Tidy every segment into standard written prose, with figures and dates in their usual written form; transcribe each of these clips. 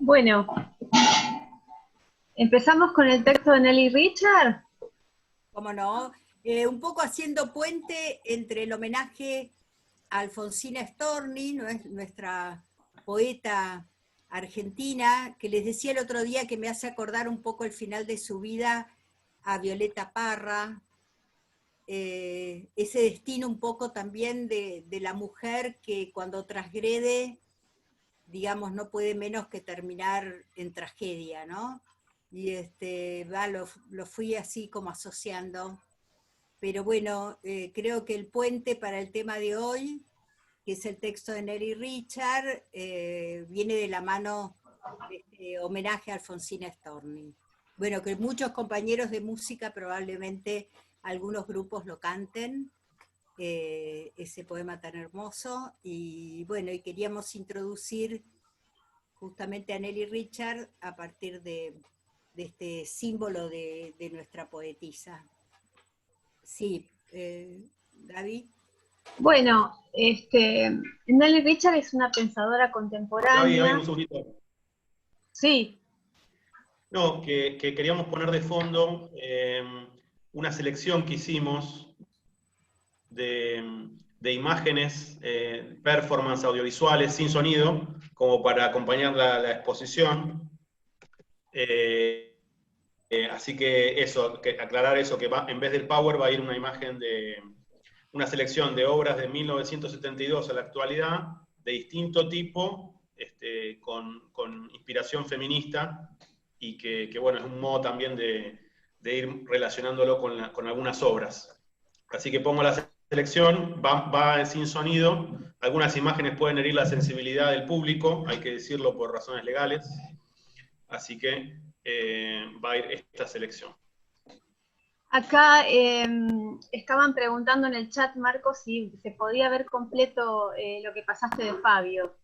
Bueno, empezamos con el texto de Nelly Richard. ¿Cómo no? Un poco haciendo puente entre el homenaje a Alfonsina Storni, nuestra poeta argentina, que les decía el otro día que me hace acordar un poco el final de su vida a Violeta Parra, ese destino un poco también de la mujer que cuando transgrede, digamos, no puede menos que terminar en tragedia, ¿no? Y lo fui así como asociando. Pero bueno, creo que el puente para el tema de hoy, que es el texto de Nelly Richard, viene de la mano de este homenaje a Alfonsina Storni. Bueno, que muchos compañeros de música, probablemente algunos grupos lo canten, ese poema tan hermoso, y bueno, y queríamos introducir justamente a Nelly Richard a partir de este símbolo de nuestra poetisa. Sí, Gaby. Bueno, Nelly Richard es una pensadora Gaby, contemporánea. un segundito. Sí. No, que queríamos poner de fondo una selección que hicimos de imágenes, performance audiovisuales sin sonido, como para acompañar la exposición. Así que eso, aclarar eso, que en vez del Power va a ir una imagen de una selección de obras de 1972 a la actualidad, de distinto tipo, con inspiración feminista, y que bueno, es un modo también de ir relacionándolo con algunas obras. Así que pongo la selección, va sin sonido, algunas imágenes pueden herir la sensibilidad del público, hay que decirlo por razones legales, así que va a ir esta selección. Acá estaban preguntando en el chat, Marcos, si se podía ver completo lo que pasaste de Fabio.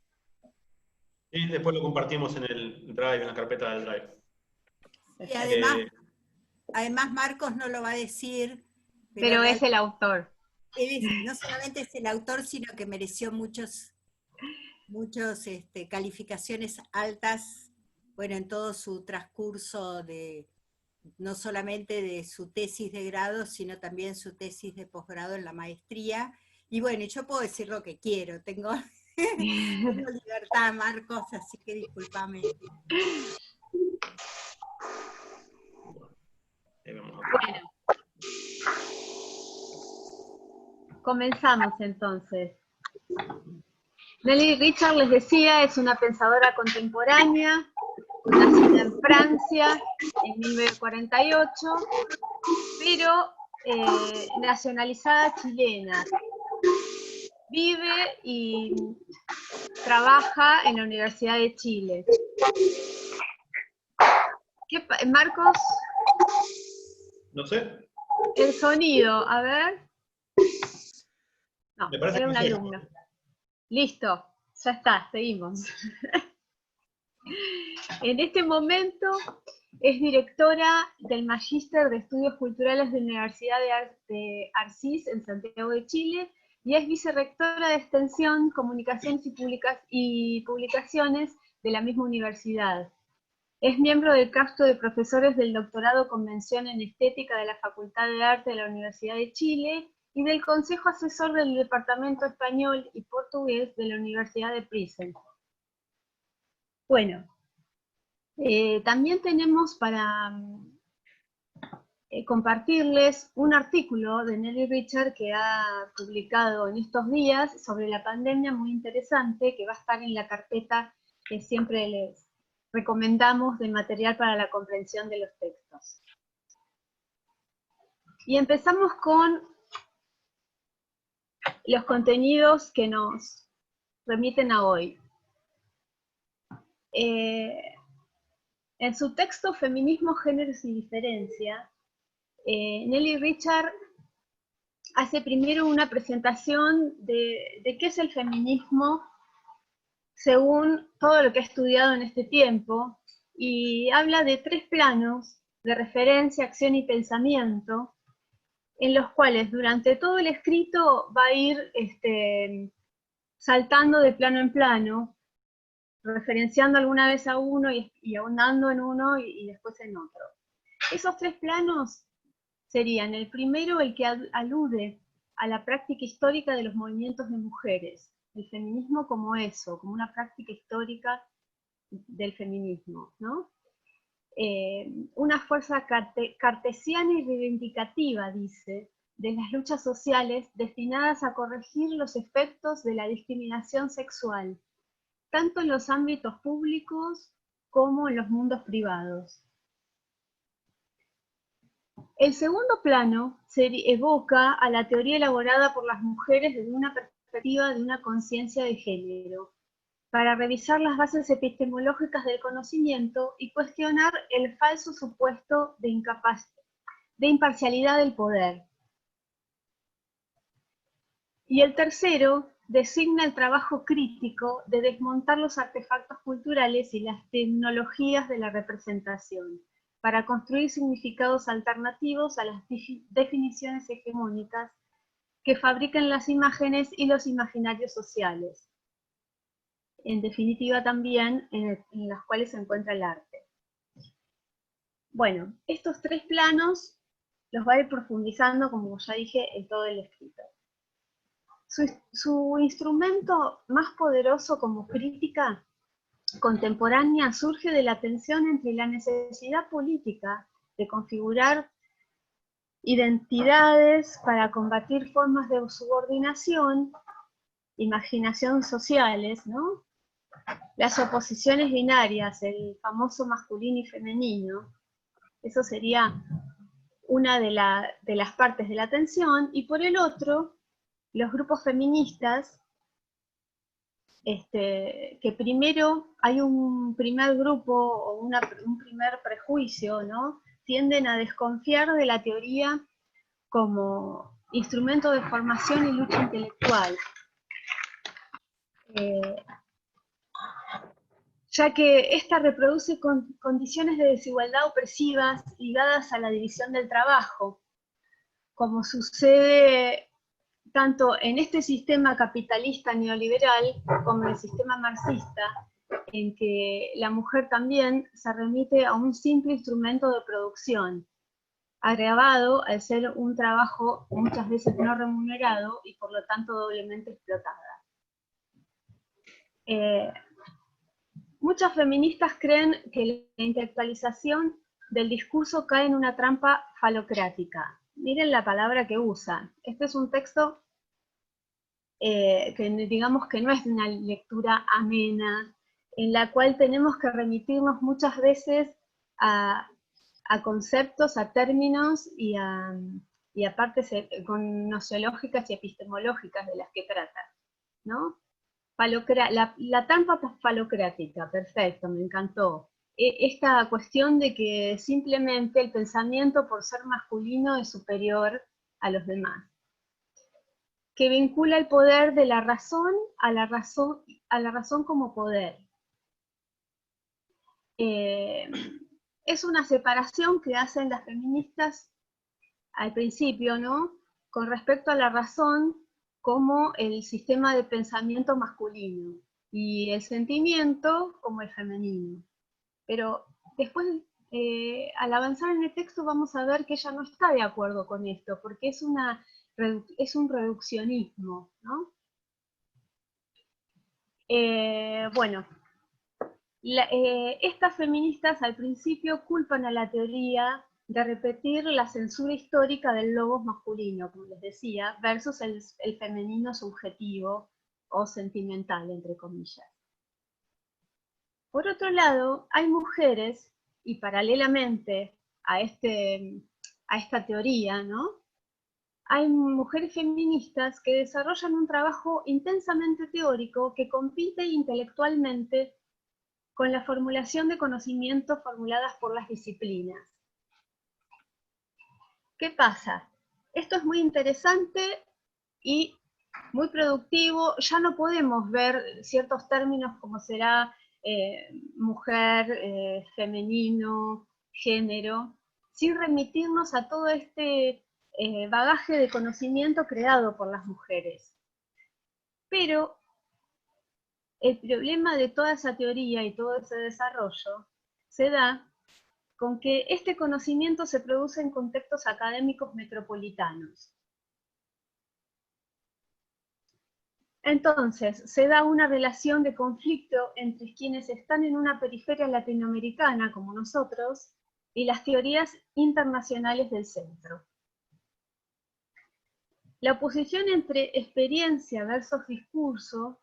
Y después lo compartimos en el Drive, en la carpeta del Drive. Y además Marcos no lo va a decir, pero es el autor. No solamente es el autor, sino que mereció muchos calificaciones altas, bueno, en todo su transcurso no solamente de su tesis de grado, sino también su tesis de posgrado en la maestría. Y bueno, yo puedo decir lo que quiero, tengo libertad, Marcos, así que discúlpame. Bueno, comenzamos entonces. Nelly Richard, les decía, es una pensadora contemporánea, nacida en Francia en 1948, pero nacionalizada chilena. Vive y trabaja en la Universidad de Chile. Marcos. No sé. El sonido, a ver. No, Me parece era que un alumno. Listo, ya está, seguimos. En este momento es directora del Magíster de Estudios Culturales de la Universidad de Arcis en Santiago de Chile y es vicerrectora de Extensión, Comunicaciones y Publicaciones de la misma universidad. Es miembro del claustro de profesores del doctorado Convención en Estética de la Facultad de Arte de la Universidad de Chile y del Consejo Asesor del Departamento Español y Portugués de la Universidad de Princeton. Bueno, también tenemos para compartirles un artículo de Nelly Richard que ha publicado en estos días sobre la pandemia, muy interesante, que va a estar en la carpeta que siempre les recomendamos de material para la comprensión de los textos. Y empezamos con los contenidos que nos remiten a hoy. En su texto Feminismo, Géneros y Diferencia, Nelly Richard hace primero una presentación de qué es el feminismo según todo lo que ha estudiado en este tiempo, y habla de 3 planos de referencia, acción y pensamiento, en los cuales durante todo el escrito va a ir saltando de plano en plano, referenciando alguna vez a uno y ahondando en uno y después en otro. Esos tres planos serían el primero, el que alude a la práctica histórica de los movimientos de mujeres, el feminismo como eso, como una práctica histórica del feminismo, ¿no? Una fuerza cartesiana y reivindicativa, dice, de las luchas sociales destinadas a corregir los efectos de la discriminación sexual, tanto en los ámbitos públicos como en los mundos privados. El segundo plano se evoca a la teoría elaborada por las mujeres desde una perspectiva de una conciencia de género, para revisar las bases epistemológicas del conocimiento y cuestionar el falso supuesto de imparcialidad del poder. Y el tercero designa el trabajo crítico de desmontar los artefactos culturales y las tecnologías de la representación, para construir significados alternativos a las definiciones hegemónicas que fabrican las imágenes y los imaginarios sociales. En definitiva también en las cuales se encuentra el arte. Bueno, estos tres planos los va a ir profundizando, como ya dije, en todo el escrito. Su instrumento más poderoso como crítica contemporánea surge de la tensión entre la necesidad política de configurar identidades para combatir formas de subordinación, imaginación sociales, ¿no? Las oposiciones binarias, el famoso masculino y femenino, eso sería una de las partes de la tensión, y por el otro, los grupos feministas, que primero hay un primer grupo o un primer prejuicio, ¿no? Tienden a desconfiar de la teoría como instrumento de formación y lucha intelectual. Ya que ésta reproduce condiciones de desigualdad opresivas ligadas a la división del trabajo, como sucede tanto en este sistema capitalista neoliberal como en el sistema marxista, en que la mujer también se remite a un simple instrumento de producción, agravado al ser un trabajo muchas veces no remunerado y por lo tanto doblemente explotada. Muchas feministas creen que la intelectualización del discurso cae en una trampa falocrática. Miren la palabra que usa. Este es un texto que digamos que no es una lectura amena, en la cual tenemos que remitirnos muchas veces a conceptos, a términos y a partes gnoseológicas y epistemológicas de las que trata, ¿no? La trampa falocrática, perfecto, me encantó. Esta cuestión de que simplemente el pensamiento por ser masculino es superior a los demás. Que vincula el poder de la razón a la razón como poder. Es una separación que hacen las feministas al principio, ¿no? Con respecto a la razón como el sistema de pensamiento masculino y el sentimiento como el femenino. Pero después, al avanzar en el texto, vamos a ver que ella no está de acuerdo con esto, porque es un reduccionismo, ¿no? Bueno, estas feministas al principio culpan a la teoría de repetir la censura histórica del logos masculino, como les decía, versus el femenino subjetivo o sentimental, entre comillas. Por otro lado, hay mujeres, y paralelamente a esta teoría, ¿no? Hay mujeres feministas que desarrollan un trabajo intensamente teórico que compite intelectualmente con la formulación de conocimientos formuladas por las disciplinas. ¿Qué pasa? Esto es muy interesante y muy productivo. Ya no podemos ver ciertos términos como será mujer, femenino, género, sin remitirnos a todo este bagaje de conocimiento creado por las mujeres. Pero el problema de toda esa teoría y todo ese desarrollo se da con que este conocimiento se produce en contextos académicos metropolitanos. Entonces, se da una relación de conflicto entre quienes están en una periferia latinoamericana, como nosotros, y las teorías internacionales del centro. La oposición entre experiencia versus discurso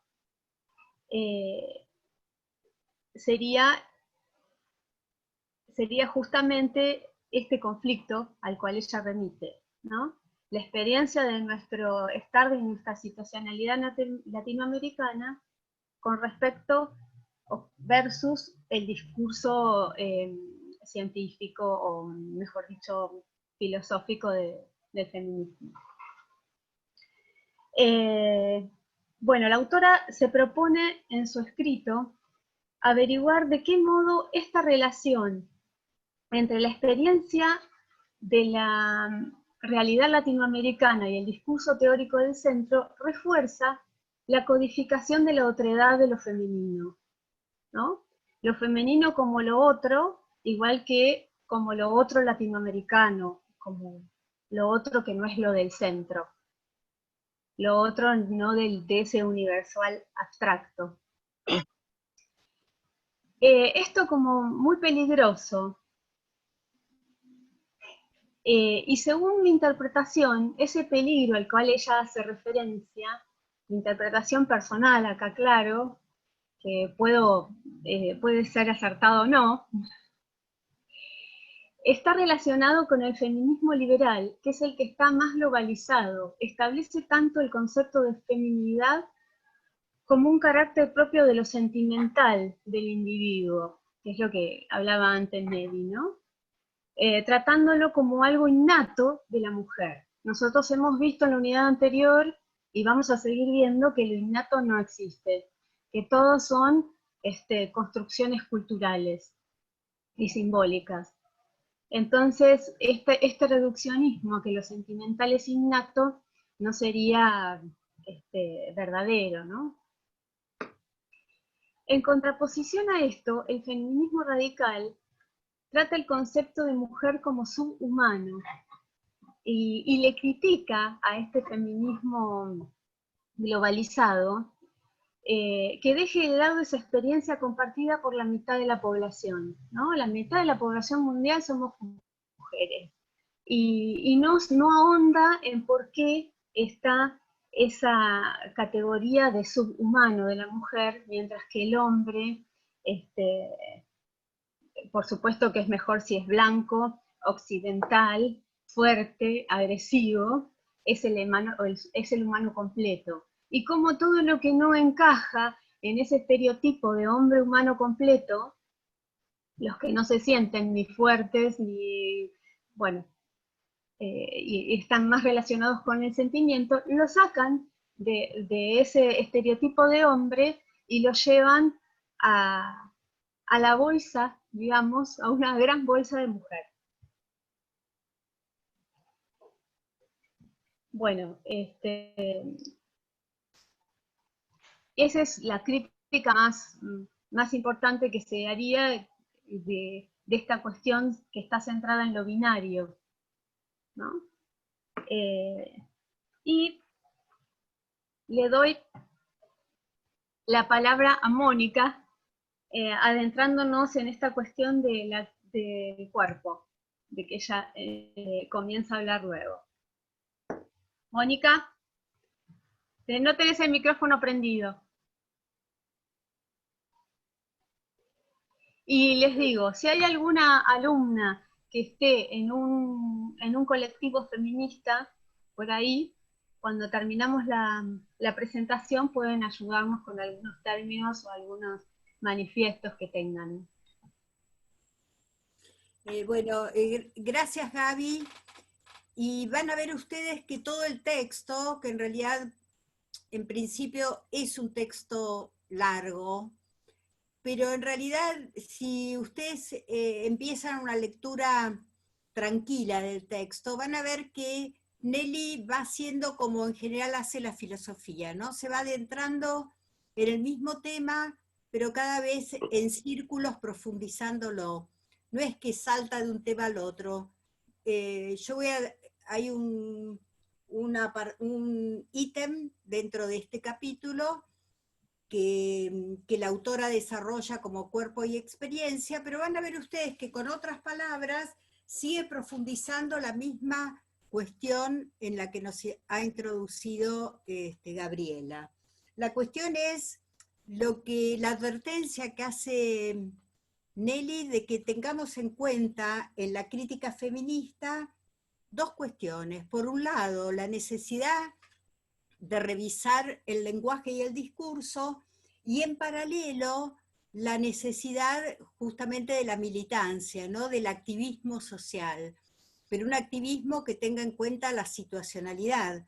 sería justamente este conflicto al cual ella remite, ¿no? La experiencia de nuestro estar, de nuestra situacionalidad latinoamericana con respecto versus el discurso científico, o mejor dicho, filosófico del feminismo. Bueno, la autora se propone en su escrito averiguar de qué modo esta relación entre la experiencia de la realidad latinoamericana y el discurso teórico del centro refuerza la codificación de la otredad de lo femenino, ¿no? Lo femenino como lo otro, igual que como lo otro latinoamericano, como lo otro que no es lo del centro, lo otro no de ese universal abstracto. Esto como muy peligroso, y según mi interpretación, ese peligro al cual ella hace referencia, mi interpretación personal acá, claro, que puede ser acertado o no, está relacionado con el feminismo liberal, que es el que está más globalizado, establece tanto el concepto de feminidad como un carácter propio de lo sentimental del individuo, que es lo que hablaba antes Nelly, ¿no? Tratándolo como algo innato de la mujer. Nosotros hemos visto en la unidad anterior, y vamos a seguir viendo, que lo innato no existe, que todos son construcciones culturales y simbólicas. Entonces, este reduccionismo, que lo sentimental es innato, no sería verdadero, ¿no? En contraposición a esto, el feminismo radical trata el concepto de mujer como subhumano y le critica a este feminismo globalizado que deje de lado esa experiencia compartida por la mitad de la población, ¿no? La mitad de la población mundial somos mujeres, y no ahonda en por qué está esa categoría de subhumano de la mujer, mientras que el hombre, por supuesto que es mejor si es blanco, occidental, fuerte, agresivo, es el humano completo. Y como todo lo que no encaja en ese estereotipo de hombre humano completo, los que no se sienten ni fuertes, ni, bueno, y están más relacionados con el sentimiento, lo sacan de ese estereotipo de hombre y lo llevan a la bolsa, digamos, a una gran bolsa de mujer. Bueno, esa es la crítica más importante que se haría de esta cuestión que está centrada en lo binario, ¿no? Y le doy la palabra a Mónica, adentrándonos en esta cuestión del cuerpo, de que ella comienza a hablar luego. Mónica, no tenés el micrófono prendido. Y les digo, si hay alguna alumna que esté en un colectivo feminista, por ahí, cuando terminamos la presentación, pueden ayudarnos con algunos términos o algunos manifiestos que tengan. Bueno, gracias Gaby. Y van a ver ustedes que todo el texto, que en realidad en principio es un texto largo, pero en realidad si ustedes empiezan una lectura tranquila del texto, van a ver que Nelly va haciendo como en general hace la filosofía, ¿no? Se va adentrando en el mismo tema, pero cada vez en círculos profundizándolo. No es que salta de un tema al otro. Hay un ítem dentro de este capítulo que la autora desarrolla como cuerpo y experiencia, pero van a ver ustedes que con otras palabras sigue profundizando la misma cuestión en la que nos ha introducido Gabriela. La cuestión es la advertencia que hace Nelly de que tengamos en cuenta en la crítica feminista dos cuestiones. Por un lado, la necesidad de revisar el lenguaje y el discurso, y en paralelo la necesidad justamente de la militancia, ¿no? Del activismo social, pero un activismo que tenga en cuenta la situacionalidad.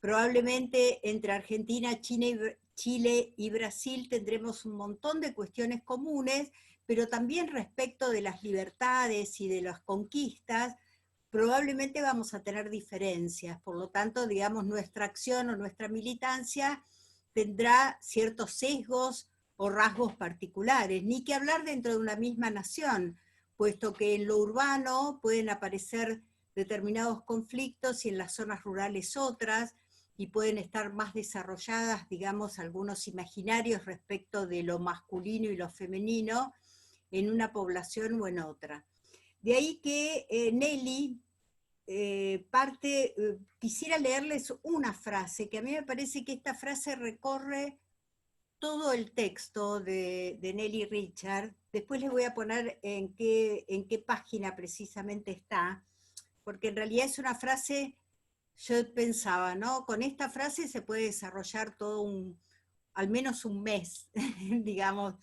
Probablemente entre Argentina, Chile y Brasil tendremos un montón de cuestiones comunes, pero también respecto de las libertades y de las conquistas, probablemente vamos a tener diferencias. Por lo tanto, digamos, nuestra acción o nuestra militancia tendrá ciertos sesgos o rasgos particulares, ni que hablar dentro de una misma nación, puesto que en lo urbano pueden aparecer determinados conflictos y en las zonas rurales otras, y pueden estar más desarrolladas, digamos, algunos imaginarios respecto de lo masculino y lo femenino en una población o en otra. De ahí que Nelly quisiera leerles una frase, que a mí me parece que esta frase recorre todo el texto de Nelly Richard. Después les voy a poner en qué página precisamente está, porque en realidad es una frase, yo pensaba, ¿no? Con esta frase se puede desarrollar al menos un mes, digamos,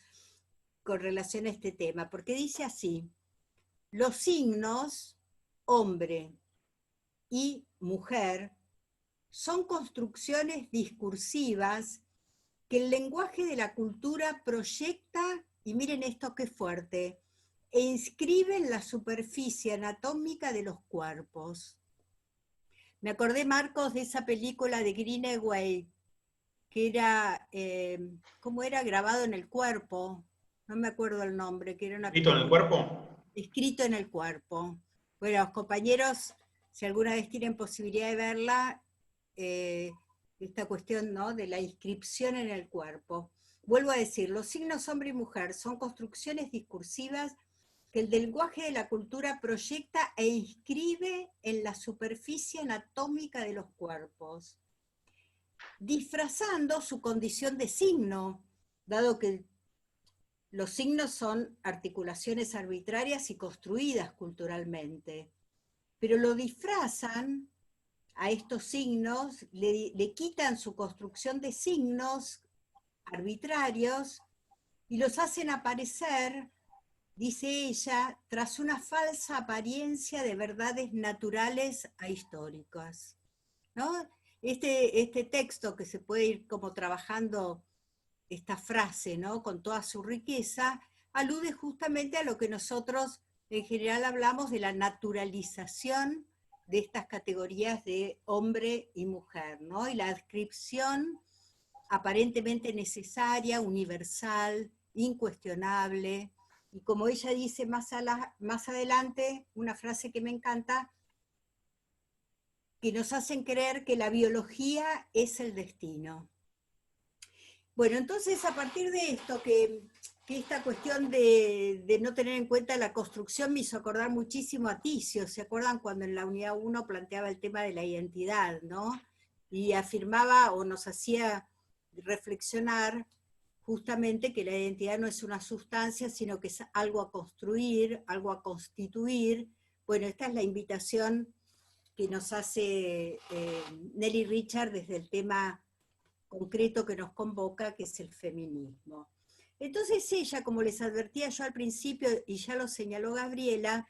con relación a este tema, porque dice así: los signos, hombre y mujer, son construcciones discursivas que el lenguaje de la cultura proyecta, y miren esto qué fuerte, e inscribe en la superficie anatómica de los cuerpos. Me acordé, Marcos, de esa película de Greenaway, que era, ¿cómo era? Grabado en el cuerpo, no me acuerdo el nombre, que era una ¿Escrito en el cuerpo? Escrito en el cuerpo. Bueno, los compañeros, si alguna vez tienen posibilidad de verla, esta cuestión, ¿no?, de la inscripción en el cuerpo. Vuelvo a decir, los signos hombre y mujer son construcciones discursivas que el lenguaje de la cultura proyecta e inscribe en la superficie anatómica de los cuerpos, disfrazando su condición de signo, dado que los signos son articulaciones arbitrarias y construidas culturalmente, pero lo disfrazan a estos signos, le quitan su construcción de signos arbitrarios y los hacen aparecer, dice ella, tras una falsa apariencia de verdades naturales a históricas, ¿no? Este texto, que se puede ir como trabajando esta frase, ¿no?, con toda su riqueza, alude justamente a lo que nosotros en general hablamos de la naturalización de estas categorías de hombre y mujer, ¿no? Y la adscripción aparentemente necesaria, universal, incuestionable, y como ella dice más adelante, una frase que me encanta, que nos hacen creer que la biología es el destino. Bueno, entonces a partir de esto, que esta cuestión de no tener en cuenta la construcción me hizo acordar muchísimo a Ticio. ¿Se acuerdan cuando en la unidad 1 planteaba el tema de la identidad, ¿no? Y afirmaba o nos hacía reflexionar justamente que la identidad no es una sustancia, sino que es algo a construir, algo a constituir. Bueno, esta es la invitación que nos hace Nelly Richard desde el tema concreto que nos convoca, que es el feminismo. Entonces ella, como les advertía yo al principio, y ya lo señaló Gabriela,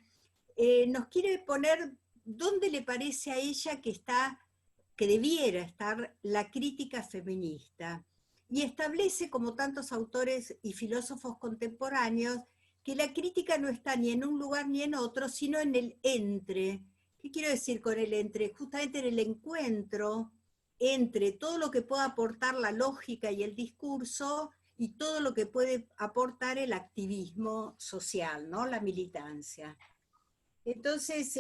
nos quiere poner dónde le parece a ella que debiera estar la crítica feminista, y establece, como tantos autores y filósofos contemporáneos, que la crítica no está ni en un lugar ni en otro, sino en el entre. ¿Qué quiero decir con el entre? Justamente en el encuentro entre todo lo que pueda aportar la lógica y el discurso y todo lo que puede aportar el activismo social, ¿no? La militancia. Entonces,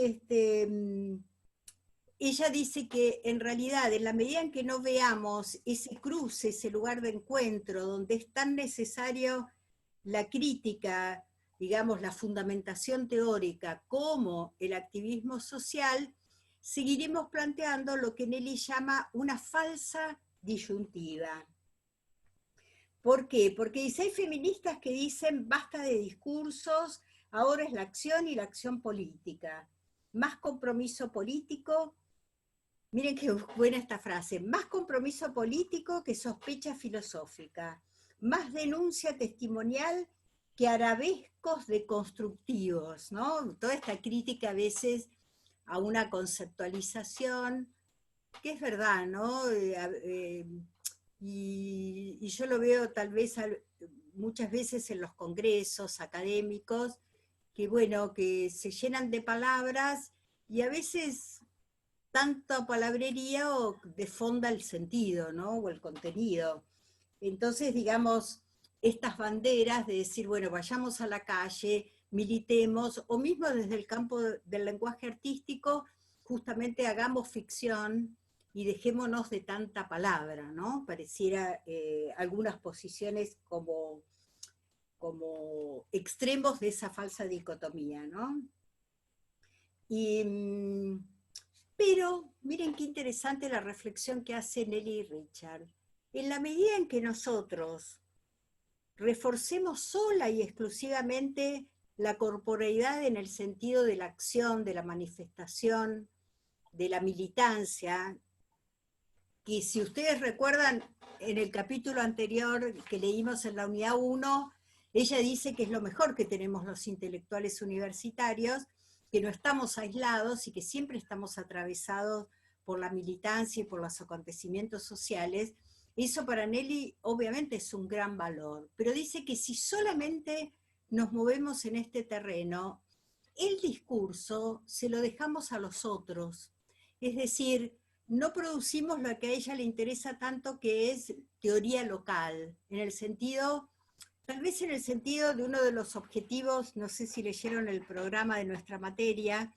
ella dice que en realidad, en la medida en que no veamos ese cruce, ese lugar de encuentro, donde es tan necesario la crítica, digamos, la fundamentación teórica, como el activismo social, seguiremos planteando lo que Nelly llama una falsa disyuntiva. ¿Por qué? Porque dice, hay feministas que dicen, basta de discursos, ahora es la acción y la acción política. Más compromiso político. Miren qué buena esta frase, más compromiso político que sospecha filosófica, más denuncia testimonial que arabescos deconstructivos, ¿no? Toda esta crítica a veces a una conceptualización, que es verdad, ¿no? Y yo lo veo tal vez muchas veces en los congresos académicos, que bueno, que se llenan de palabras y a veces tanta palabrería o defonda el sentido, ¿no? O el contenido. Entonces, digamos, estas banderas de decir, bueno, vayamos a la calle, militemos, o mismo desde el campo del lenguaje artístico, justamente hagamos ficción y dejémonos de tanta palabra, ¿no? Pareciera algunas posiciones como extremos de esa falsa dicotomía, ¿no? Pero miren qué interesante la reflexión que hace Nelly Richard. En la medida en que nosotros reforcemos sola y exclusivamente la corporeidad en el sentido de la acción, de la manifestación, de la militancia, que si ustedes recuerdan en el capítulo anterior que leímos en la unidad 1, ella dice que es lo mejor que tenemos los intelectuales universitarios, que no estamos aislados y que siempre estamos atravesados por la militancia y por los acontecimientos sociales. Eso para Nelly obviamente es un gran valor, pero dice que si solamente nos movemos en este terreno, el discurso se lo dejamos a los otros. Es decir, no producimos lo que a ella le interesa tanto, que es teoría local, en el sentido, tal vez en el sentido de uno de los objetivos, no sé si leyeron el programa de nuestra materia,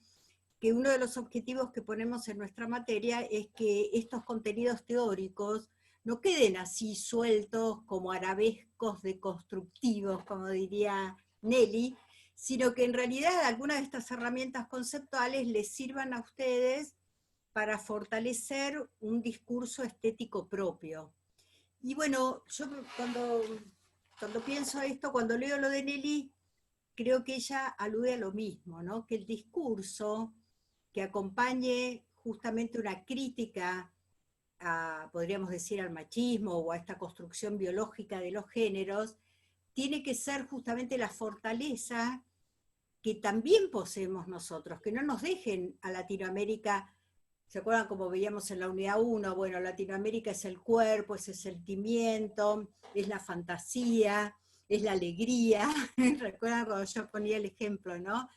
que uno de los objetivos que ponemos en nuestra materia es que estos contenidos teóricos no queden así sueltos como arabescos deconstructivos, como diría Nelly, sino que en realidad algunas de estas herramientas conceptuales les sirvan a ustedes para fortalecer un discurso estético propio. Y bueno, yo cuando pienso esto, cuando leo lo de Nelly, creo que ella alude a lo mismo, ¿no? Que el discurso que acompañe justamente una crítica podríamos decir, al machismo o a esta construcción biológica de los géneros, tiene que ser justamente la fortaleza que también poseemos nosotros, que no nos dejen a Latinoamérica. ¿Se acuerdan como veíamos en la unidad 1? Bueno, Latinoamérica es el cuerpo, es el sentimiento, es la fantasía, es la alegría. ¿Recuerdan cuando yo ponía el ejemplo, no?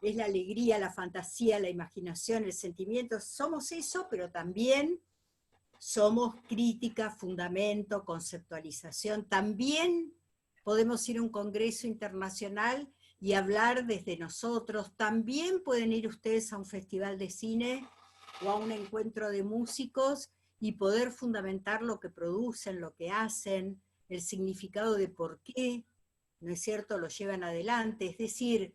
Es la alegría, la fantasía, la imaginación, el sentimiento. Somos eso, pero también somos crítica, fundamento, conceptualización. También podemos ir a un congreso internacional y hablar desde nosotros. También pueden ir ustedes a un festival de cine o a un encuentro de músicos y poder fundamentar lo que producen, lo que hacen, el significado de por qué, ¿no es cierto?, lo llevan adelante. Es decir,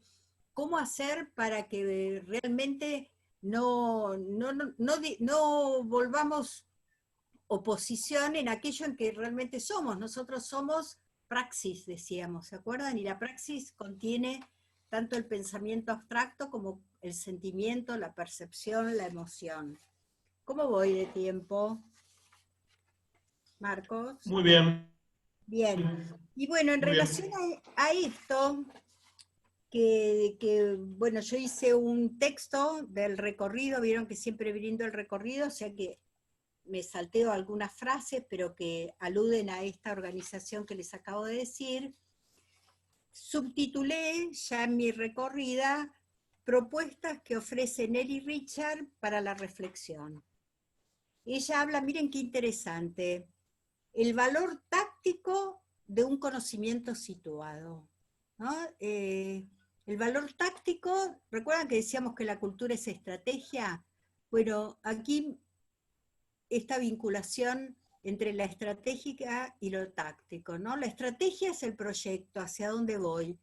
cómo hacer para que realmente no volvamos oposición en aquello en que realmente somos. Nosotros somos praxis, decíamos, ¿se acuerdan? Y la praxis contiene tanto el pensamiento abstracto como el sentimiento, la percepción, la emoción. ¿Cómo voy de tiempo, Marcos? Muy bien. Bien. Y bueno, en relación a esto, bueno, yo hice un texto del recorrido, vieron que siempre brindo el recorrido, o sea que me salteo algunas frases, pero que aluden a esta organización que les acabo de decir. Subtitulé ya en mi recorrida propuestas que ofrece Nelly Richard para la reflexión. ella habla, miren qué interesante, el valor táctico de un conocimiento situado, ¿no? El valor táctico, ¿recuerdan que decíamos que la cultura es estrategia? Bueno, aquí esta vinculación entre la estratégica y lo táctico, ¿no? La estrategia es el proyecto, hacia dónde voy,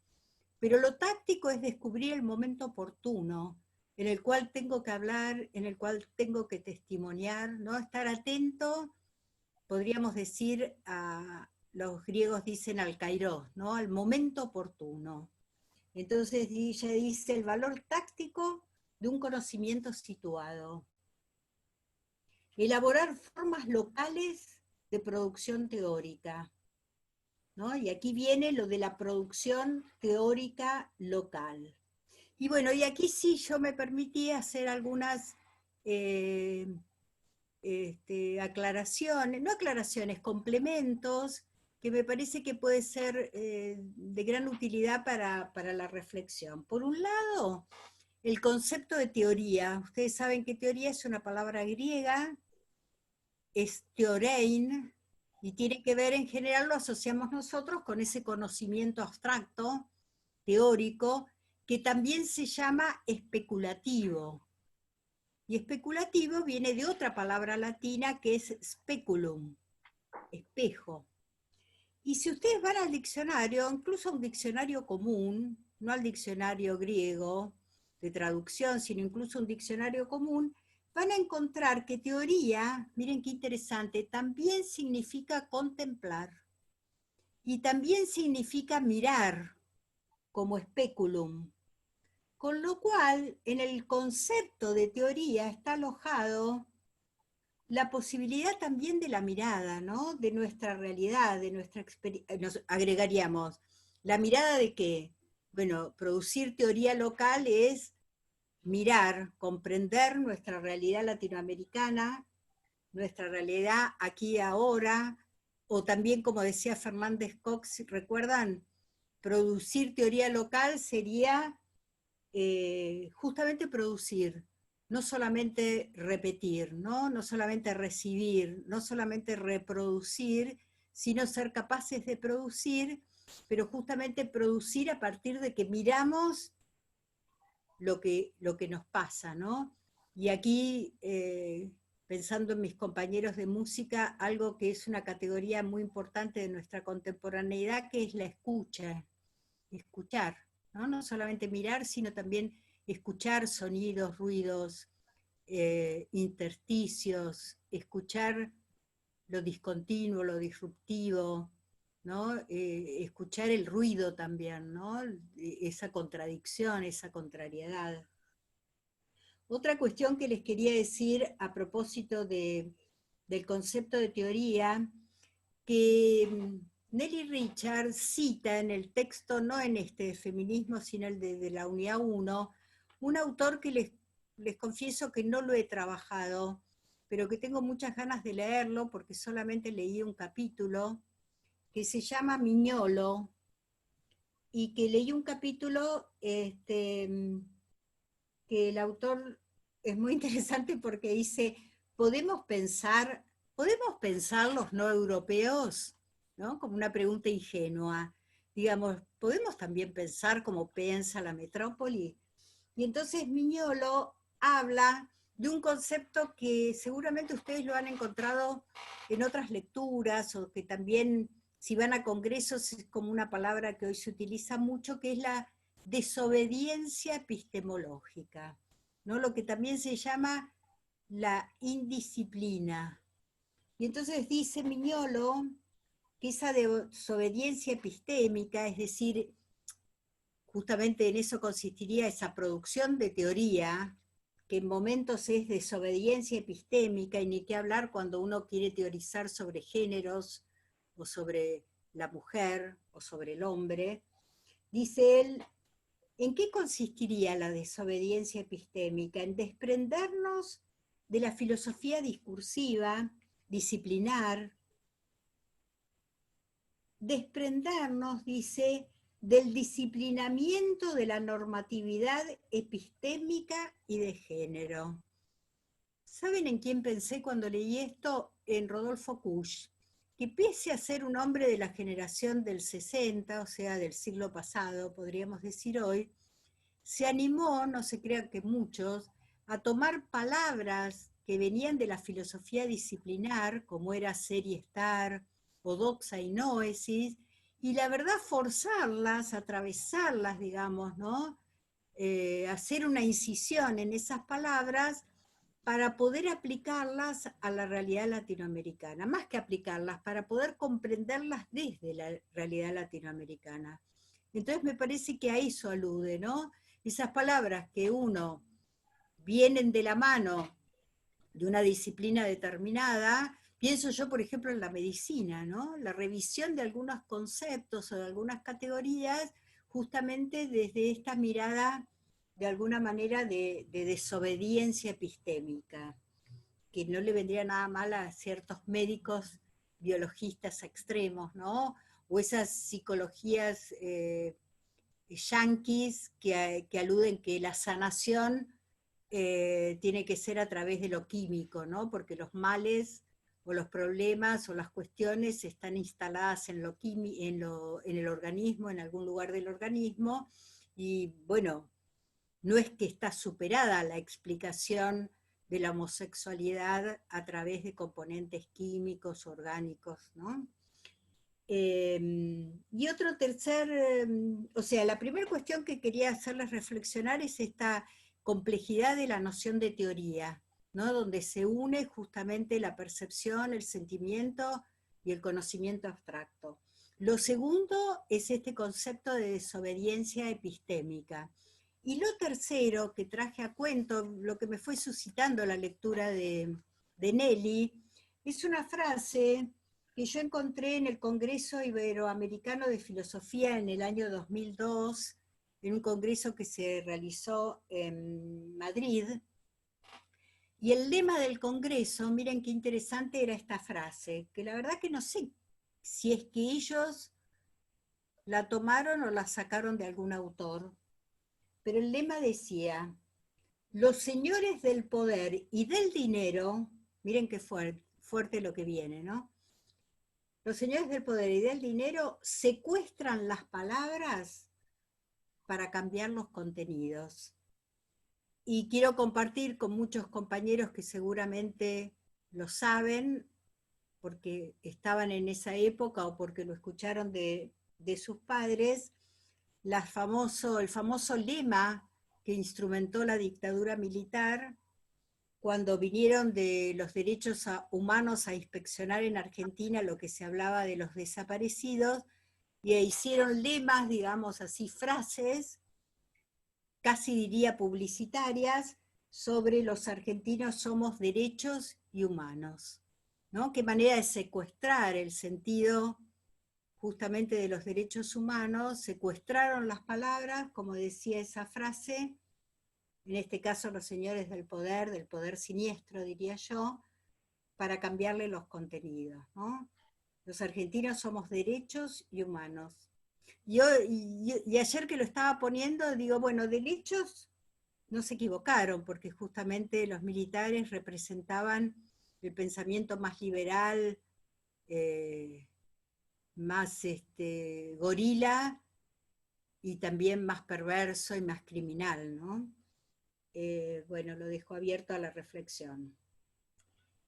pero lo táctico es descubrir el momento oportuno, en el cual tengo que hablar, en el cual tengo que testimoniar, ¿no? Estar atento, podríamos decir, los griegos dicen al kairos, ¿no? Al momento oportuno. Entonces ella dice el valor táctico de un conocimiento situado. Elaborar formas locales de producción teórica, ¿no? Y aquí viene lo de la producción teórica local. Y bueno, y aquí sí yo me permití hacer algunas aclaraciones, no aclaraciones, complementos, que me parece que puede ser de gran utilidad para la reflexión. Por un lado, el concepto de teoría. Ustedes saben que teoría es una palabra griega, es teorein, y tiene que ver, en general lo asociamos nosotros con ese conocimiento abstracto, teórico, que también se llama especulativo. Y especulativo viene de otra palabra latina que es speculum, espejo. Y si ustedes van al diccionario, incluso a un diccionario común, no al diccionario griego de traducción, sino incluso un diccionario común, van a encontrar que teoría, miren qué interesante, también significa contemplar. Y también significa mirar, como speculum. Con lo cual, en el concepto de teoría está alojado la posibilidad también de la mirada, ¿no? De nuestra realidad, de nuestra experiencia. Nos agregaríamos, ¿la mirada de qué? Bueno, producir teoría local es mirar, comprender nuestra realidad latinoamericana, nuestra realidad aquí y ahora, o también, como decía Fernández Cox, ¿recuerdan? Producir teoría local sería justamente producir, no solamente repetir, ¿no? No solamente recibir, no solamente reproducir, sino ser capaces de producir, pero justamente producir a partir de que miramos lo que nos pasa, ¿no? Y aquí, pensando en mis compañeros de música, algo que es una categoría muy importante de nuestra contemporaneidad, que es la escucha, escuchar, ¿no? No solamente mirar, sino también escuchar sonidos, ruidos, intersticios, escuchar lo discontinuo, lo disruptivo, ¿no? Escuchar el ruido también, ¿no? Esa contradicción, esa contrariedad. Otra cuestión que les quería decir a propósito del concepto de teoría, que Nelly Richard cita en el texto, no en este feminismo, sino el de la unidad 1, un autor que les confieso que no lo he trabajado, pero que tengo muchas ganas de leerlo porque solamente leí un capítulo, que se llama Mignolo, y que leí un capítulo que el autor es muy interesante porque dice, ¿podemos pensar los no europeos? ¿No? Como una pregunta ingenua. Digamos, ¿podemos también pensar como piensa la metrópoli? Y entonces Mignolo habla de un concepto que seguramente ustedes lo han encontrado en otras lecturas, o que también, si van a congresos, es como una palabra que hoy se utiliza mucho, que es la desobediencia epistemológica, ¿no? Lo que también se llama la indisciplina. Y entonces dice Mignolo que esa desobediencia epistémica, es decir, justamente en eso consistiría esa producción de teoría, que en momentos es desobediencia epistémica, y ni qué hablar cuando uno quiere teorizar sobre géneros, o sobre la mujer, o sobre el hombre. Dice él, ¿en qué consistiría la desobediencia epistémica? En desprendernos de la filosofía discursiva, disciplinar, desprendernos, dice, del disciplinamiento de la normatividad epistémica y de género. ¿Saben en quién pensé cuando leí esto? En Rodolfo Kusch, que pese a ser un hombre de la generación del 60, o sea, del siglo pasado, podríamos decir hoy, se animó, no se crean que muchos, a tomar palabras que venían de la filosofía disciplinar, como era ser y estar, o doxa y noesis, y la verdad forzarlas, atravesarlas, digamos, ¿no? Hacer una incisión en esas palabras para poder aplicarlas a la realidad latinoamericana, más que aplicarlas, para poder comprenderlas desde la realidad latinoamericana. Entonces me parece que a eso alude, ¿no? Esas palabras que uno vienen de la mano de una disciplina determinada, pienso yo, por ejemplo, en la medicina, ¿no? La revisión de algunos conceptos o de algunas categorías, justamente desde esta mirada, de alguna manera, de desobediencia epistémica, que no le vendría nada mal a ciertos médicos biologistas extremos, ¿no? O esas psicologías yanquis que aluden que la sanación tiene que ser a través de lo químico, ¿no? Porque los males o los problemas o las cuestiones están instaladas en en el organismo, en algún lugar del organismo, y bueno, no es que está superada la explicación de la homosexualidad a través de componentes químicos, orgánicos, ¿no? Y otro tercer, o sea, la primera cuestión que quería hacerles reflexionar es esta complejidad de la noción de teoría, ¿no? Donde se une justamente la percepción, el sentimiento y el conocimiento abstracto. Lo segundo es este concepto de desobediencia epistémica. Y lo tercero que traje a cuento, lo que me fue suscitando la lectura de Nelly, es una frase que yo encontré en el Congreso Iberoamericano de Filosofía en el año 2002, en un congreso que se realizó en Madrid. Y el lema del congreso, miren qué interesante era esta frase, que la verdad que no sé si es que ellos la tomaron o la sacaron de algún autor, pero el lema decía: los señores del poder y del dinero, miren qué fuerte lo que viene, ¿no? Los señores del poder y del dinero secuestran las palabras para cambiar los contenidos. Y quiero compartir con muchos compañeros que seguramente lo saben, porque estaban en esa época o porque lo escucharon de sus padres, el famoso lema que instrumentó la dictadura militar cuando vinieron de los derechos humanos a inspeccionar en Argentina lo que se hablaba de los desaparecidos, y hicieron lemas, digamos así, frases, casi diría publicitarias, sobre los argentinos somos derechos y humanos, ¿no? Qué manera de secuestrar el sentido justamente de los derechos humanos, secuestraron las palabras, como decía esa frase, en este caso los señores del poder siniestro, diría yo, para cambiarle los contenidos, ¿no? Los argentinos somos derechos y humanos. Y ayer que lo estaba poniendo, digo, bueno, derechos no se equivocaron, porque justamente los militares representaban el pensamiento más liberal, más gorila, y también más perverso y más criminal, ¿no? Bueno, lo dejo abierto a la reflexión.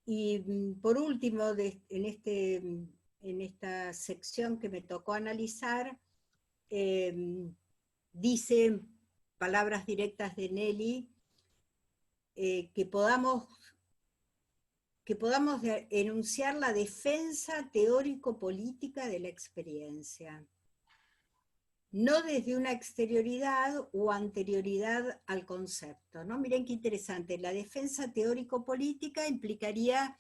Y por último, en esta sección que me tocó analizar, dice palabras directas de Nelly, que podamos enunciar la defensa teórico-política de la experiencia, no desde una exterioridad o anterioridad al concepto, ¿no? Miren qué interesante, la defensa teórico-política implicaría,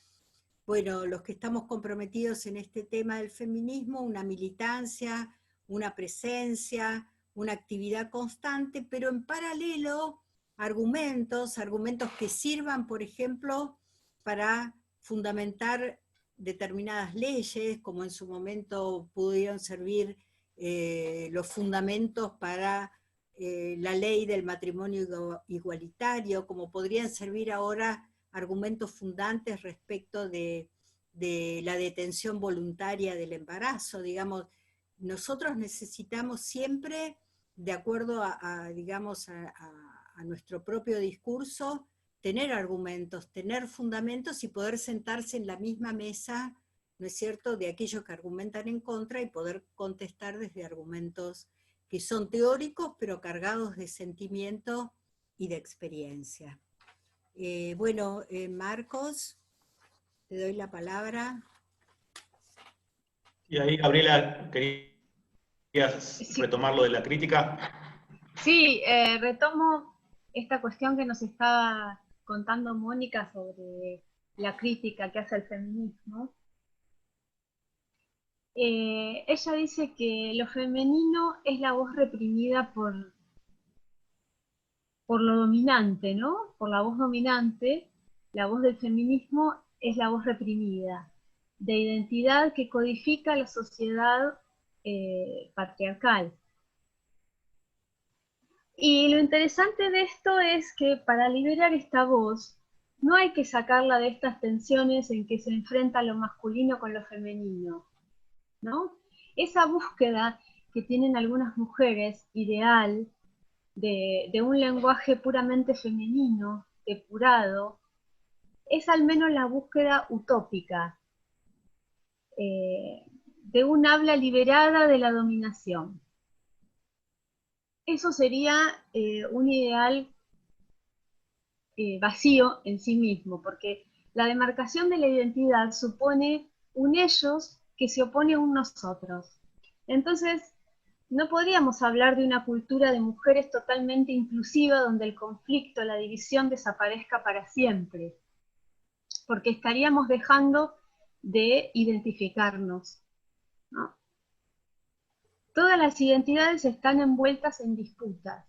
bueno, los que estamos comprometidos en este tema del feminismo, una militancia, una presencia, una actividad constante, pero en paralelo argumentos que sirvan, por ejemplo, para fundamentar determinadas leyes, como en su momento pudieron servir los fundamentos para la ley del matrimonio igualitario, como podrían servir ahora argumentos fundantes respecto de la detención voluntaria del embarazo. Digamos, nosotros necesitamos siempre, de acuerdo digamos, a nuestro propio discurso, tener argumentos, tener fundamentos y poder sentarse en la misma mesa, ¿no es cierto?, de aquellos que argumentan en contra y poder contestar desde argumentos que son teóricos, pero cargados de sentimiento y de experiencia. Bueno, Marcos, te doy la palabra. Y ahí, Gabriela, ¿querías retomar lo de la crítica? Sí, retomo esta cuestión que nos estaba contando Mónica sobre la crítica que hace el feminismo. Ella dice que lo femenino es la voz reprimida por lo dominante, ¿no? Por la voz dominante, la voz del feminismo es la voz reprimida, de identidad que codifica la sociedad patriarcal. Y lo interesante de esto es que para liberar esta voz, no hay que sacarla de estas tensiones en que se enfrenta lo masculino con lo femenino, ¿no? Esa búsqueda que tienen algunas mujeres, ideal, de un lenguaje puramente femenino, depurado, es al menos la búsqueda utópica, de un habla liberada de la dominación. Eso sería un ideal vacío en sí mismo, porque la demarcación de la identidad supone un ellos que se opone a un nosotros. Entonces, no podríamos hablar de una cultura de mujeres totalmente inclusiva donde el conflicto, la división desaparezca para siempre, porque estaríamos dejando de identificarnos, ¿no? Todas las identidades están envueltas en disputas,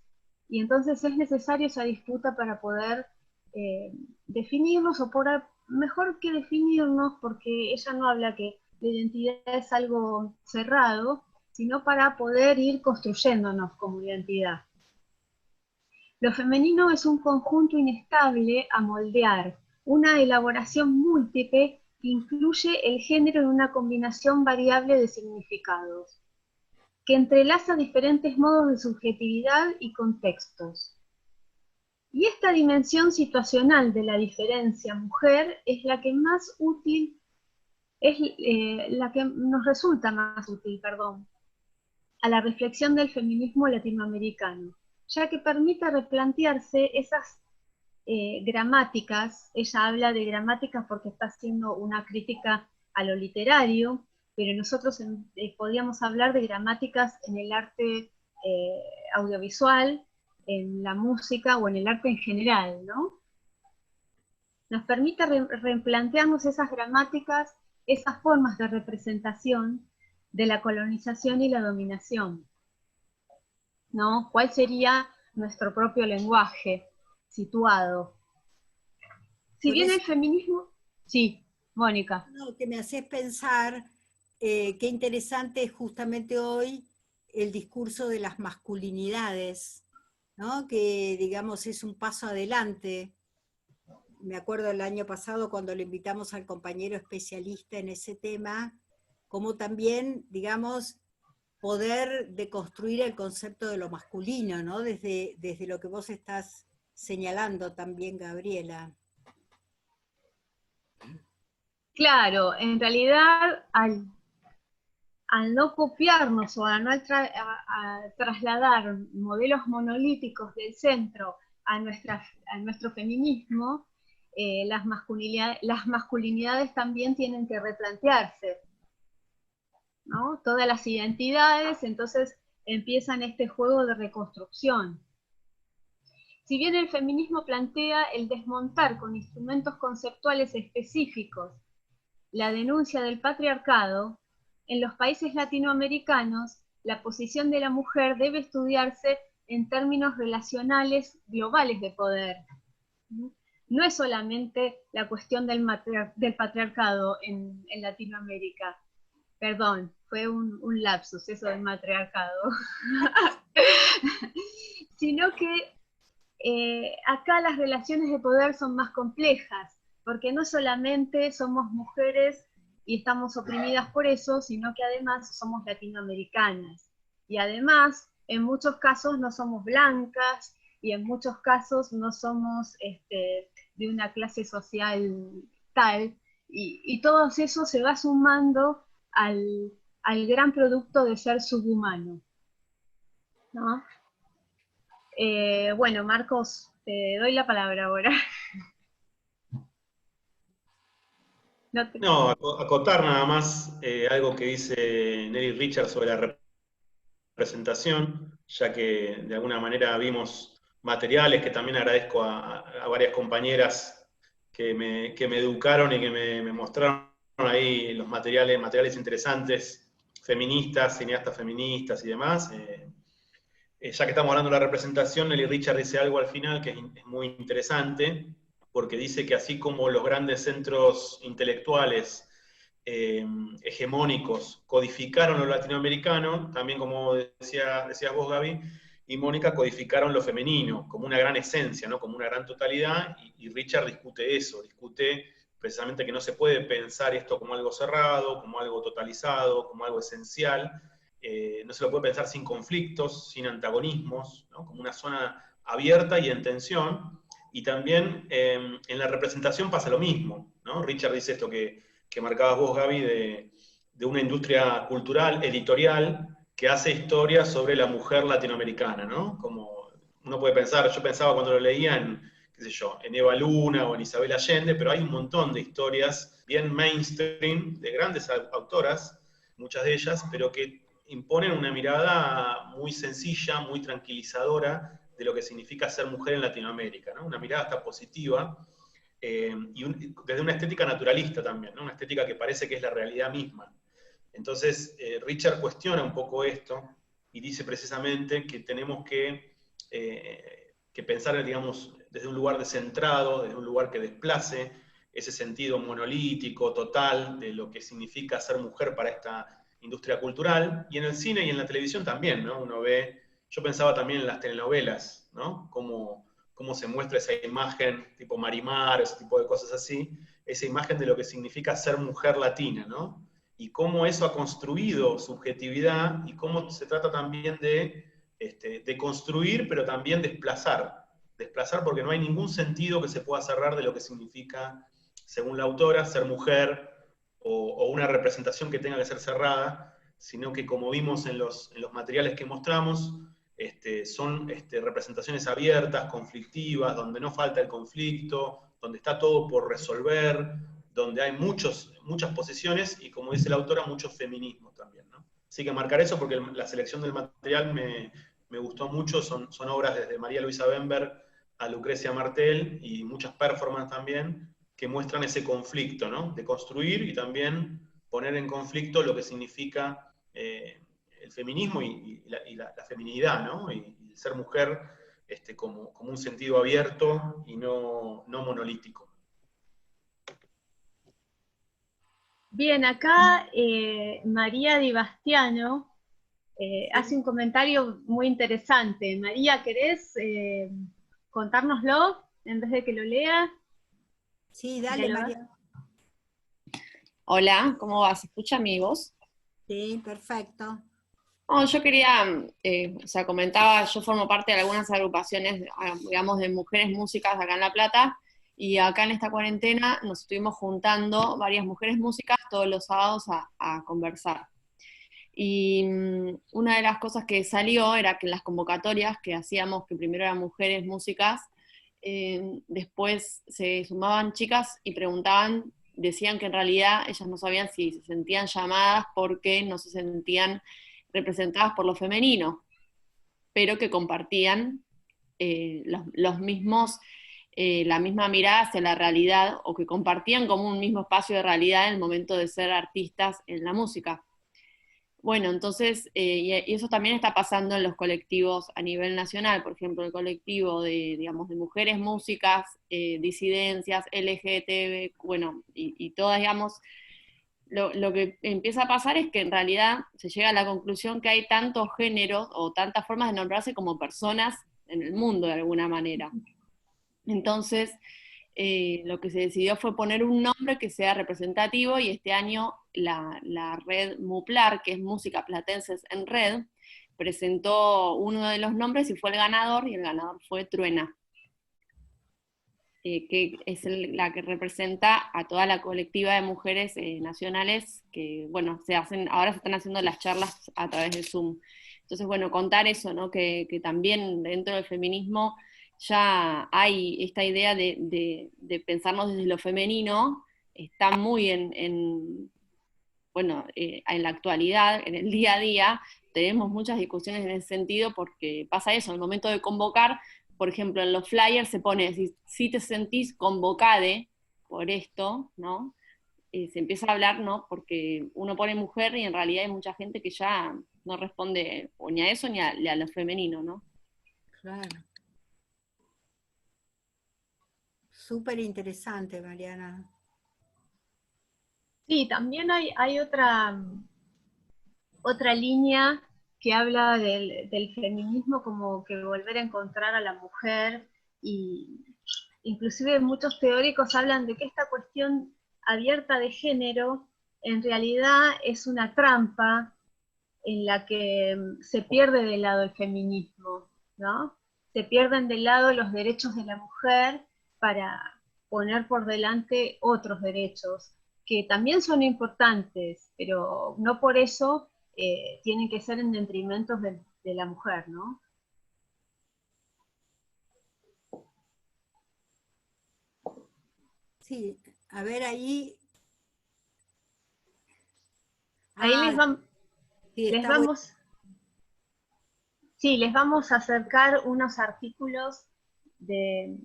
y entonces es necesaria esa disputa para poder definirnos, o mejor que definirnos, porque ella no habla que la identidad es algo cerrado, sino para poder ir construyéndonos como identidad. Lo femenino es un conjunto inestable a moldear, una elaboración múltiple que incluye el género en una combinación variable de significados, que entrelaza diferentes modos de subjetividad y contextos. Y esta dimensión situacional de la diferencia mujer es la que más útil, es la que nos resulta más útil, a la reflexión del feminismo latinoamericano, ya que permite replantearse esas gramáticas. Ella habla de gramáticas porque está haciendo una crítica a lo literario, pero nosotros podríamos hablar de gramáticas en el arte audiovisual, en la música o en el arte en general, ¿no? Nos permite replantearnos esas gramáticas, esas formas de representación de la colonización y la dominación, ¿no? ¿Cuál sería nuestro propio lenguaje situado? Si bien el feminismo... Sí, Mónica. No, que me haces pensar qué interesante es justamente hoy el discurso de las masculinidades, ¿no? Que digamos es un paso adelante. Me acuerdo el año pasado cuando le invitamos al compañero especialista en ese tema, como también, digamos, poder deconstruir el concepto de lo masculino, ¿no? Desde lo que vos estás señalando también, Gabriela. Claro, en realidad al no copiarnos o a no trasladar modelos monolíticos del centro a nuestro feminismo, las masculinidades también tienen que replantearse, ¿no? Todas las identidades, entonces empiezan este juego de reconstrucción. Si bien el feminismo plantea el desmontar con instrumentos conceptuales específicos la denuncia del patriarcado, en los países latinoamericanos la posición de la mujer debe estudiarse en términos relacionales globales de poder. No es solamente la cuestión del patriarcado en Latinoamérica. Perdón, fue un lapsus eso del matriarcado. Sino que acá las relaciones de poder son más complejas. porque no solamente somos mujeres y estamos oprimidas por eso, sino que además somos latinoamericanas. Y además, en muchos casos no somos blancas, y en muchos casos no somos de una clase social tal, y todo eso se va sumando al gran producto de ser subhumano, ¿no? Bueno, Marcos, te doy la palabra ahora. No, acotar nada más algo que dice Nelly Richards sobre la representación, ya que de alguna manera vimos materiales que también agradezco a varias compañeras que me educaron y que me mostraron ahí los materiales interesantes, feministas, cineastas feministas y demás. Ya que estamos hablando de la representación, Nelly Richards dice algo al final que es muy interesante, porque dice que así como los grandes centros intelectuales hegemónicos codificaron lo latinoamericano, también como decías vos, Gaby, y Mónica, codificaron lo femenino, como una gran esencia, ¿no? Como una gran totalidad, y Richard discute eso, discute precisamente que no se puede pensar esto como algo cerrado, como algo totalizado, como algo esencial, no se lo puede pensar sin conflictos, sin antagonismos, ¿no? Como una zona abierta y en tensión, y también en la representación pasa lo mismo, ¿no? Richard dice esto que marcabas vos, Gaby, de una industria cultural, editorial, que hace historia sobre la mujer latinoamericana, ¿no? Como uno puede pensar, yo pensaba cuando lo leía en, qué sé yo, en Eva Luna o en Isabel Allende, pero hay un montón de historias bien mainstream, de grandes autoras, muchas de ellas, pero que imponen una mirada muy sencilla, muy tranquilizadora de lo que significa ser mujer en Latinoamérica, ¿no? Una mirada hasta positiva, desde una estética naturalista también, ¿no? Una estética que parece que es la realidad misma. Entonces, Richard cuestiona un poco esto y dice precisamente que tenemos que pensar, digamos, desde un lugar descentrado, desde un lugar que desplace ese sentido monolítico, total, de lo que significa ser mujer para esta industria cultural, y en el cine y en la televisión también, ¿no? Uno ve, yo pensaba también en las telenovelas, ¿no? Cómo se muestra esa imagen tipo Marimar, ese tipo de cosas así, esa imagen de lo que significa ser mujer latina, ¿no? Y cómo eso ha construido subjetividad y cómo se trata también de construir, pero también desplazar. Desplazar porque no hay ningún sentido que se pueda cerrar de lo que significa, según la autora, ser mujer o una representación que tenga que ser cerrada, sino que como vimos en los materiales que mostramos, son representaciones abiertas, conflictivas, donde no falta el conflicto, donde está todo por resolver, donde hay muchas posiciones y, como dice la autora, muchos feminismos también, ¿no? Así que marcar eso porque la selección del material me gustó mucho, son obras desde María Luisa Bemberg a Lucrecia Martel y muchas performances también que muestran ese conflicto, ¿no? De construir y también poner en conflicto lo que significa el feminismo y la feminidad, ¿no? Y ser mujer como un sentido abierto y no monolítico. Bien, acá María Di Bastiano hace un comentario muy interesante. María, ¿querés contárnoslo en vez de que lo lea? Sí, dale, María. Hola, ¿cómo vas? ¿Se escucha mi voz? Sí, perfecto. No, yo quería, comentaba, yo formo parte de algunas agrupaciones, digamos, de mujeres músicas acá en La Plata, y acá en esta cuarentena nos estuvimos juntando varias mujeres músicas todos los sábados a conversar. Y una de las cosas que salió era que en las convocatorias que hacíamos, que primero eran mujeres músicas, después se sumaban chicas y preguntaban, decían que en realidad ellas no sabían si se sentían llamadas porque no se sentían representadas por lo femenino, pero que compartían los mismos, la misma mirada hacia la realidad, o que compartían como un mismo espacio de realidad en el momento de ser artistas en la música. Bueno, entonces, y eso también está pasando en los colectivos a nivel nacional, por ejemplo, el colectivo digamos, de mujeres músicas, disidencias, LGTB, bueno, y todas, digamos, lo que empieza a pasar es que en realidad se llega a la conclusión que hay tantos géneros o tantas formas de nombrarse como personas en el mundo de alguna manera. Entonces, lo que se decidió fue poner un nombre que sea representativo, y este año la red MUPLAR, que es Música Platenses en Red, presentó uno de los nombres y fue el ganador, y el ganador fue Truena, que es la que representa a toda la colectiva de mujeres nacionales que, bueno, ahora se están haciendo las charlas a través de Zoom. Entonces, bueno, contar eso, ¿no? Que también dentro del feminismo ya hay esta idea de pensarnos desde lo femenino, está muy bueno, en la actualidad, en el día a día, tenemos muchas discusiones en ese sentido, porque pasa eso, en el momento de convocar, por ejemplo, en los flyers se pone, si te sentís convocade por esto, ¿no? Se empieza a hablar, ¿no? Porque uno pone mujer y en realidad hay mucha gente que ya no responde o ni a eso ni a lo femenino, ¿no? Claro. Súper interesante, Mariana. Sí, también hay otra línea que habla del feminismo como que volver a encontrar a la mujer, y inclusive muchos teóricos hablan de que esta cuestión abierta de género en realidad es una trampa en la que se pierde de lado el feminismo, ¿no? Se pierden de lado los derechos de la mujer para poner por delante otros derechos, que también son importantes, pero no por eso tienen que ser en detrimento de la mujer, ¿no? Sí, a ver ahí. Ahí Ah, sí, les está bueno. vamos, sí, les vamos a acercar unos artículos de,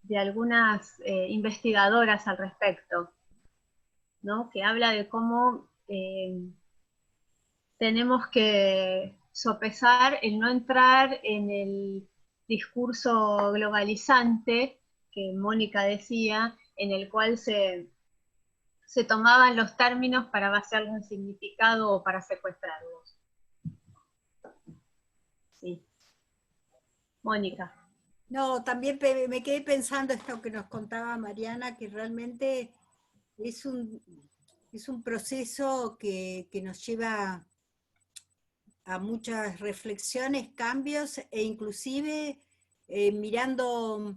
de algunas investigadoras al respecto, ¿no? Que habla de cómo tenemos que sopesar el no entrar en el discurso globalizante que Mónica decía, en el cual se tomaban los términos para vaciarlos en significado o para secuestrarlos. Sí. Mónica. No, también me quedé pensando esto que nos contaba Mariana, que realmente es un proceso que nos lleva a muchas reflexiones, cambios, e inclusive mirando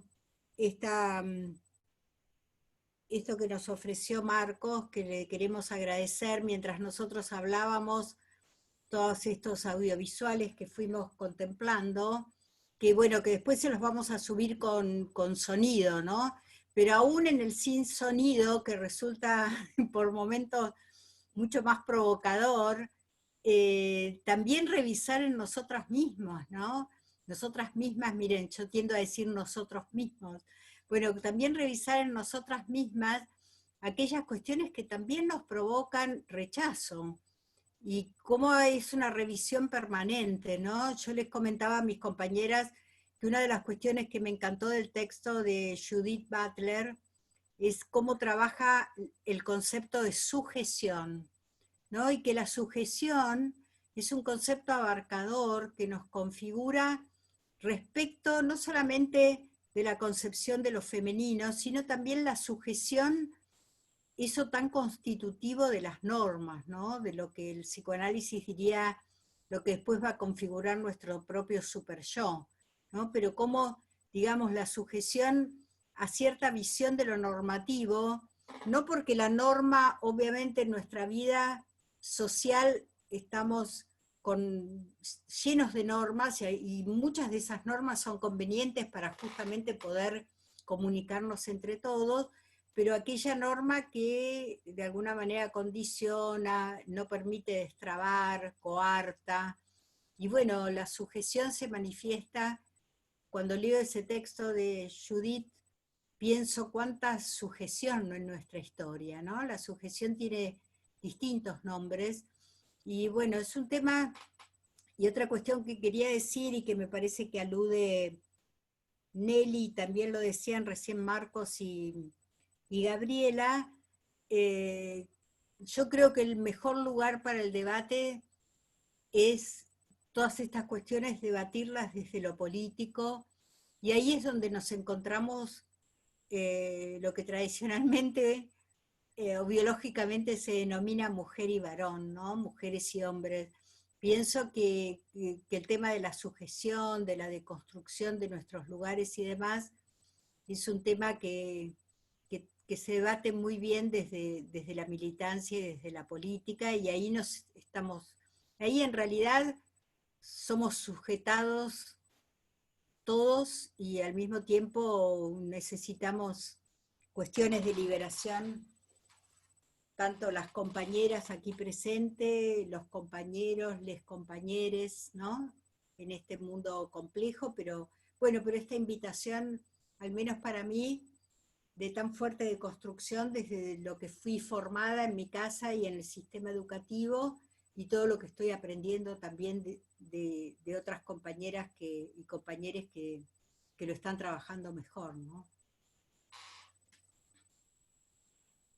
esto que nos ofreció Marcos, que le queremos agradecer mientras nosotros hablábamos, todos estos audiovisuales que fuimos contemplando, que bueno, que después se los vamos a subir con sonido, ¿no? Pero aún en el sin sonido, que resulta por momentos mucho más provocador, también revisar en nosotras mismas, ¿no? Nosotras mismas, miren, yo tiendo a decir nosotros mismos, bueno, también revisar en nosotras mismas aquellas cuestiones que también nos provocan rechazo, y cómo es una revisión permanente, ¿no? Yo les comentaba a mis compañeras que una de las cuestiones que me encantó del texto de Judith Butler es cómo trabaja el concepto de sujeción, ¿no? Y que la sujeción es un concepto abarcador que nos configura respecto no solamente de la concepción de lo femenino, sino también la sujeción, eso tan constitutivo de las normas, ¿no? De lo que el psicoanálisis diría, lo que después va a configurar nuestro propio super yo, ¿no? Pero cómo, digamos, la sujeción a cierta visión de lo normativo, no porque la norma, obviamente en nuestra vida social estamos llenos de normas, y muchas de esas normas son convenientes para justamente poder comunicarnos entre todos, pero aquella norma que de alguna manera condiciona, no permite destrabar, coarta. Y bueno, la sujeción se manifiesta cuando leo ese texto de Judith, pienso cuánta sujeción en nuestra historia, ¿no? La sujeción tiene distintos nombres, y bueno, es un tema. Y otra cuestión que quería decir y que me parece que alude Nelly, también lo decían recién Marcos y Gabriela, yo creo que el mejor lugar para el debate es todas estas cuestiones, debatirlas desde lo político, y ahí es donde nos encontramos lo que tradicionalmente o biológicamente se denomina mujer y varón, ¿no? Mujeres y hombres. Pienso que el tema de la sujeción, de la deconstrucción de nuestros lugares y demás, es un tema que se debate muy bien desde la militancia y desde la política, y ahí ahí en realidad somos sujetados todos y al mismo tiempo necesitamos cuestiones de liberación, tanto las compañeras aquí presentes, los compañeros, les compañeres, ¿no? En este mundo complejo, pero bueno, pero esta invitación, al menos para mí, de tan fuerte de construcción desde lo que fui formada en mi casa y en el sistema educativo, y todo lo que estoy aprendiendo también de otras compañeras y compañeros que lo están trabajando mejor, ¿no?